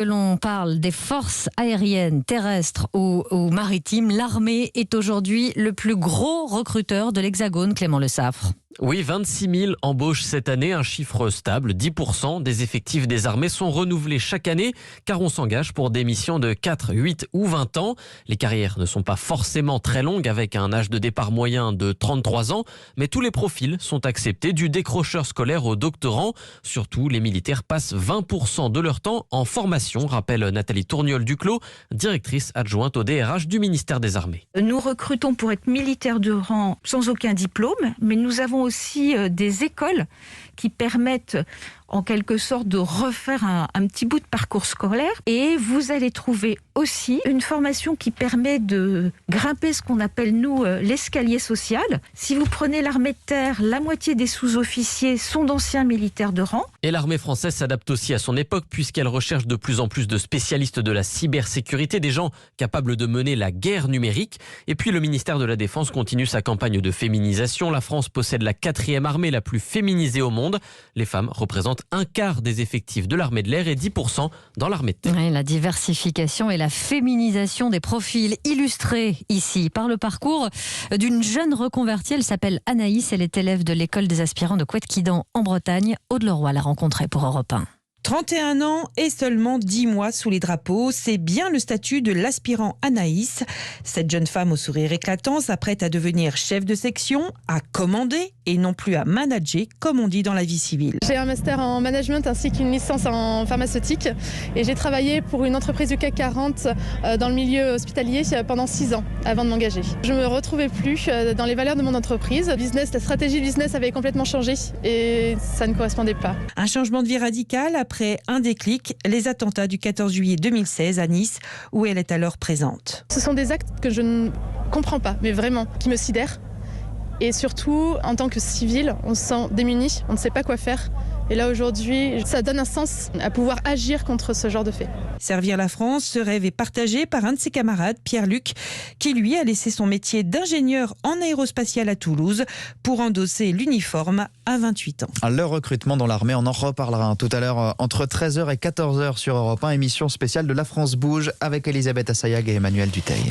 Que l'on parle des forces aériennes, terrestres ou maritimes, l'armée est aujourd'hui le plus gros recruteur de l'Hexagone, Clément Le Saffre. Oui, 26 000 embauches cette année, un chiffre stable. 10% des effectifs des armées sont renouvelés chaque année, car on s'engage pour des missions de 4, 8 ou 20 ans. Les carrières ne sont pas forcément très longues, avec un âge de départ moyen de 33 ans, mais tous les profils sont acceptés, du décrocheur scolaire au doctorant. Surtout, les militaires passent 20% de leur temps en formation, rappelle Nathalie Tourniol-Duclos, directrice adjointe au DRH du ministère des Armées. Nous recrutons pour être militaire de rang sans aucun diplôme, mais nous avons aussi des écoles qui permettent en quelque sorte de refaire un petit bout de parcours scolaire. Et vous allez trouver aussi une formation qui permet de grimper ce qu'on appelle, nous, l'escalier social. Si vous prenez l'armée de terre, la moitié des sous-officiers sont d'anciens militaires de rang. Et l'armée française s'adapte aussi à son époque, puisqu'elle recherche de plus en plus de spécialistes de la cybersécurité, des gens capables de mener la guerre numérique. Et puis le ministère de la Défense continue sa campagne de féminisation. La France possède la 4e armée la plus féminisée au monde. Les femmes représentent un quart des effectifs de l'armée de l'air et 10% dans l'armée de terre. Oui, la diversification et la féminisation des profils illustrés ici par le parcours d'une jeune reconvertie. Elle s'appelle Anaïs, elle est élève de l'école des aspirants de Couët-Quidan en Bretagne. Aude Leroy l'a rencontrée pour Europe 1. 31 ans et seulement 10 mois sous les drapeaux, c'est bien le statut de l'aspirant Anaïs. Cette jeune femme au sourire éclatant s'apprête à devenir chef de section, à commander et non plus à manager, comme on dit dans la vie civile. J'ai un master en management ainsi qu'une licence en pharmaceutique et j'ai travaillé pour une entreprise du CAC 40 dans le milieu hospitalier pendant 6 ans avant de m'engager. Je ne me retrouvais plus dans les valeurs de mon entreprise. La stratégie business avait complètement changé et ça ne correspondait pas. Un changement de vie radical après un déclic, les attentats du 14 juillet 2016 à Nice, où elle est alors présente. Ce sont des actes que je ne comprends pas, mais vraiment, qui me sidèrent. Et surtout, en tant que civil, on se sent démuni, on ne sait pas quoi faire. Et là, aujourd'hui, ça donne un sens à pouvoir agir contre ce genre de faits. Servir la France, ce rêve est partagé par un de ses camarades, Pierre-Luc, qui lui a laissé son métier d'ingénieur en aérospatial à Toulouse pour endosser l'uniforme à 28 ans. Le recrutement dans l'armée, on en reparlera tout à l'heure entre 13h et 14h sur Europe 1, émission spéciale de La France Bouge avec Elisabeth Assayag et Emmanuel Dutheil.